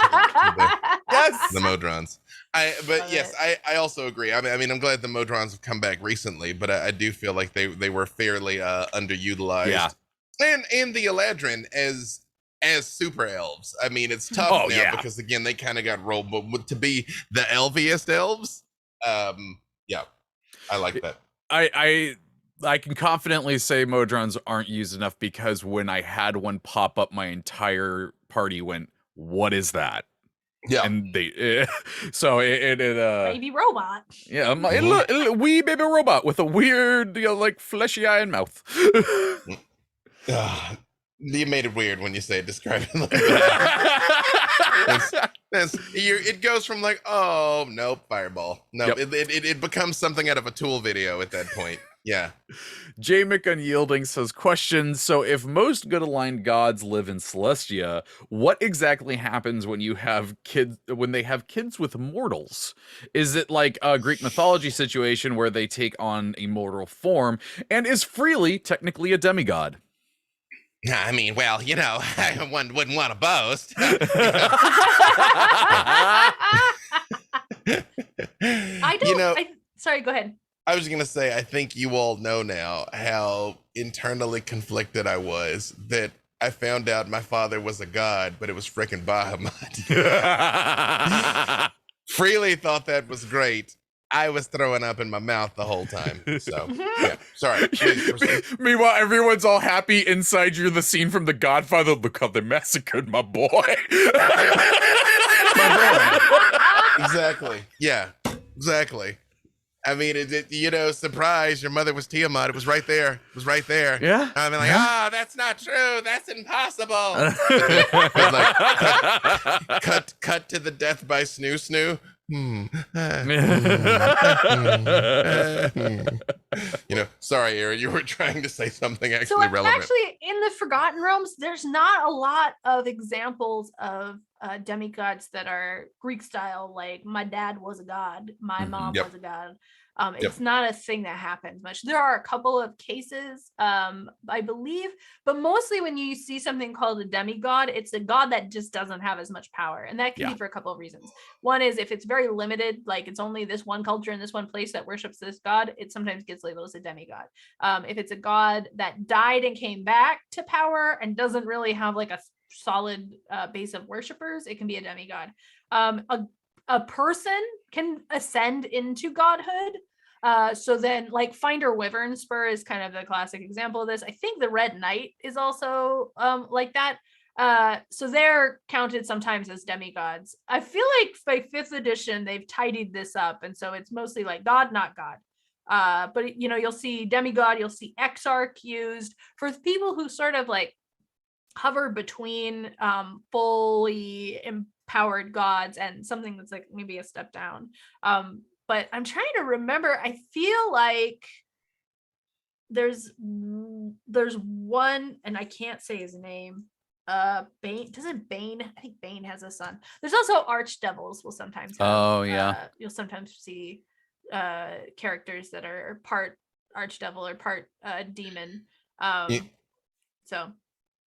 Yes. the Modrons. Love Yes, I also agree. I mean, I'm glad the Modrons have come back recently, but I do feel like they were fairly underutilized. Yeah. And the Eladrin as super elves. I mean, it's tough now because again they kind of got rolled, but to be the elviest elves, yeah, I like that. I can confidently say Modrons aren't used enough because when I had one pop up, my entire party went, "What is that?" Yeah, and they so it Baby robot. yeah, a wee baby robot with a weird, like fleshy eye and mouth. You made it weird when you say describe it like that. It goes from like, oh nope, fireball. No, it becomes something out of a Tool video at that point. Yeah. J. McUnyielding says, question, so if most good aligned gods live in Celestia, what exactly happens when they have kids with mortals? Is it like a Greek mythology situation where they take on a mortal form, and is Freely technically a demigod? I mean, well, one wouldn't want to boast. Sorry, go ahead. I was going to say, I think you all know now how internally conflicted I was that I found out my father was a god, but it was frickin' Bahamut. Freely thought that was great. I was throwing up in my mouth the whole time. So, yeah. Sorry. Please proceed. Meanwhile, everyone's all happy. Inside, you're the scene from The Godfather. Look how they massacred my boy. Exactly. Yeah. Exactly. I mean, surprise, your mother was Tiamat. It was right there. It was right there. Yeah. I mean, like, that's not true. That's impossible. Cut to the death by Snoo Snoo. Sorry, Erin, you were trying to say something actually relevant. Actually, in the Forgotten Realms, there's not a lot of examples of demigods that are Greek style. Like my dad was a god, my mom was a god. It's not a thing that happens much. There are a couple of cases, I believe, but mostly when you see something called a demigod, it's a god that just doesn't have as much power. And that can be for a couple of reasons. One is if it's very limited, like it's only this one culture in this one place that worships this god, it sometimes gets labeled as a demigod. If it's a god that died and came back to power and doesn't really have like a solid base of worshipers, it can be a demigod. A person can ascend into godhood. So then like Finder Wyvern Spur is kind of the classic example of this. I think the Red Knight is also like that. So they're counted sometimes as demigods. I feel like by 5th edition, they've tidied this up. And so it's mostly like God, not God. But you'll see demigod, you'll see exarch used for people who sort of like hover between fully empowered gods and something that's like maybe a step down. But I'm trying to remember. I feel like there's one, and I can't say his name. Bane, doesn't Bane? I think Bane has a son. There's also Archdevils will sometimes have, you'll sometimes see characters that are part Archdevil or part demon. So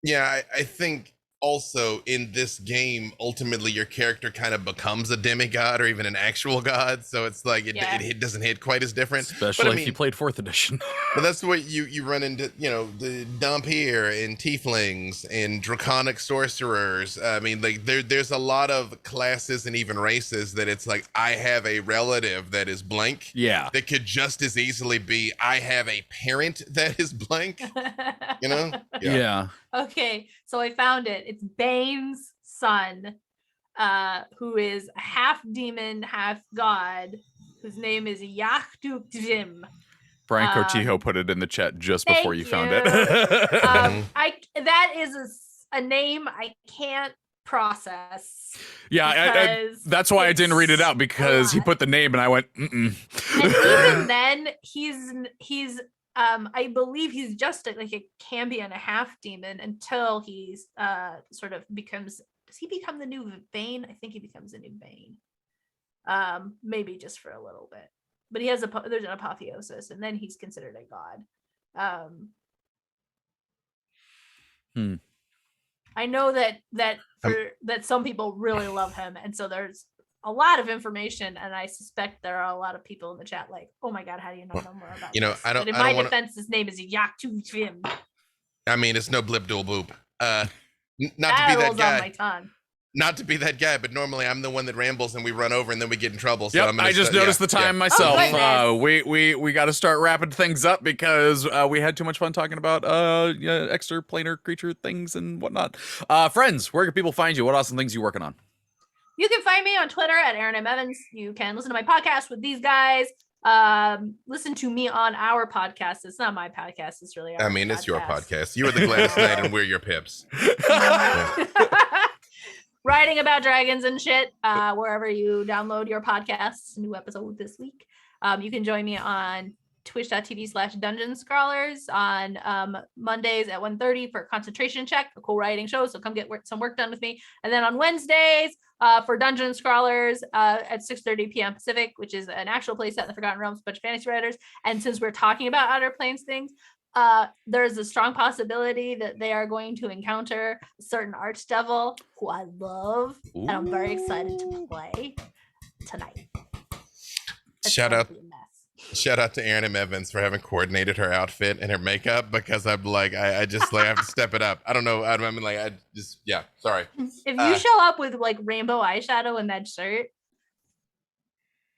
yeah, I think also in this game, ultimately your character kind of becomes a demigod or even an actual god, so it's like it doesn't hit quite as different. Especially if you played 4th edition. But that's what you run into, the Dhampir and Tieflings and Draconic Sorcerers. I mean, like there's a lot of classes and even races that it's like, I have a relative that is blank. Yeah. That could just as easily be, I have a parent that is blank. Yeah. Okay, so I found it. It's Bane's son, who is half demon, half god, whose name is Archdevils. Brian Cortijo put it in the chat just before you found it. That is a name I can't process. Yeah, that's why I didn't read it out, because he put the name and I went, And even then, he's I believe he's just like a Cambion and a half demon until he's sort of becomes. Does he become the new Bane? I think he becomes the new Bane. maybe just for a little bit. But he has there's an apotheosis, and then he's considered a god. I know that some people really love him, and so there's a lot of information, and I suspect there are a lot of people in the chat like, "Oh my god, how do you not know more about this?" I don't. But in I don't my wanna, defense, his name is Yaktuvim. I mean, it's no blip dual boop. Not to be That that rolls guy. on my tongue. Not to be that guy, but normally I'm the one that rambles and we run over and then we get in trouble. So Yep, I'm gonna I just noticed the time myself. We got to start wrapping things up because we had too much fun talking about extraplanar creature things and whatnot. Friends, where can people find you? What awesome things you working on? You can find me on Twitter at Erin M. Evans. You can listen to my podcast with these guys. Listen to me on our podcast. It's not my podcast. It's really our podcast. It's your podcast. You are the Gladys Knight and we're your pips. Writing about dragons and shit, wherever you download your podcasts. New episode this week. You can join me on twitch.tv/Dungeon Scrawlers on Mondays at 1:30 for Concentration Check, a cool writing show. So come get some work done with me. And then on Wednesdays for Dungeon Scrawlers at 6:30 p.m. Pacific, which is an actual play set in the Forgotten Realms, a bunch of fantasy writers. And since we're talking about Outer Planes things, there's a strong possibility that they are going to encounter a certain Archdevil who I love. Ooh. And I'm very excited to play tonight. Shout out to Erin M. Evans for having coordinated her outfit and her makeup, because I'm like, I just like I have to step it up. I don't know. I mean, like, I just, yeah, sorry. If you show up with like rainbow eyeshadow in that shirt.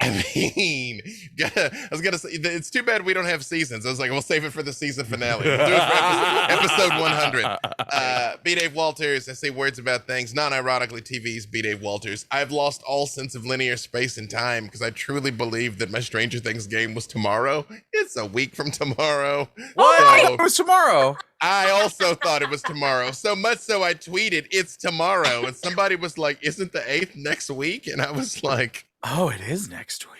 I mean, I was gonna say, it's too bad we don't have seasons. I was like, we'll save it for the season finale. We'll do it for episode 100. B. Dave Walters, I say words about things, non-ironically TV's B. Dave Walters. I've lost all sense of linear space and time because I truly believe that my Stranger Things game was tomorrow. It's a week from tomorrow. What? So, It was tomorrow. I also thought it was tomorrow. So much so I tweeted, it's tomorrow. And somebody was like, isn't the 8th next week? And I was like, oh, it is next week.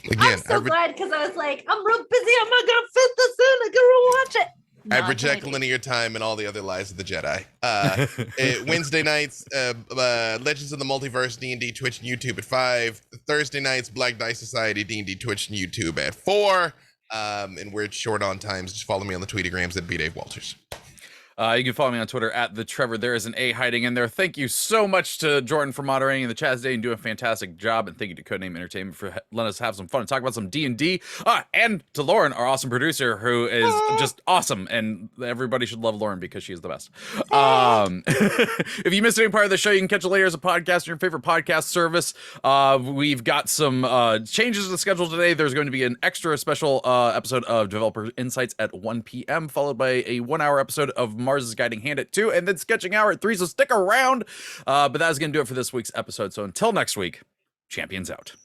Again, I'm so glad, because I was like, I'm real busy. I'm not gonna fit this in. I gotta watch it. No, I reject linear time and all the other lies of the Jedi. Wednesday nights, Legends of the Multiverse, D&D, Twitch, and YouTube at 5. Thursday nights, Black Dice Society, D&D, Twitch, and YouTube at 4. And we're short on times. Just follow me on the Tweetagrams at B. Dave Walters. You can follow me on Twitter at the Treavor. There is an A hiding in there. Thank you so much to Jordan for moderating the chat today and doing a fantastic job. And thank you to Codename Entertainment for letting us have some fun and talk about some D&D. And to Lauren, our awesome producer, who is just awesome. And everybody should love Lauren because she is the best. If you missed any part of the show, you can catch it later as a podcast on your favorite podcast service. We've got some changes to the schedule today. There's going to be an extra special episode of Developer Insights at 1 p.m., followed by a 1-hour episode of Mars' Guiding Hand at 2, and then Sketching Hour at 3, so stick around. But that is going to do it for this week's episode. So until next week, champions out.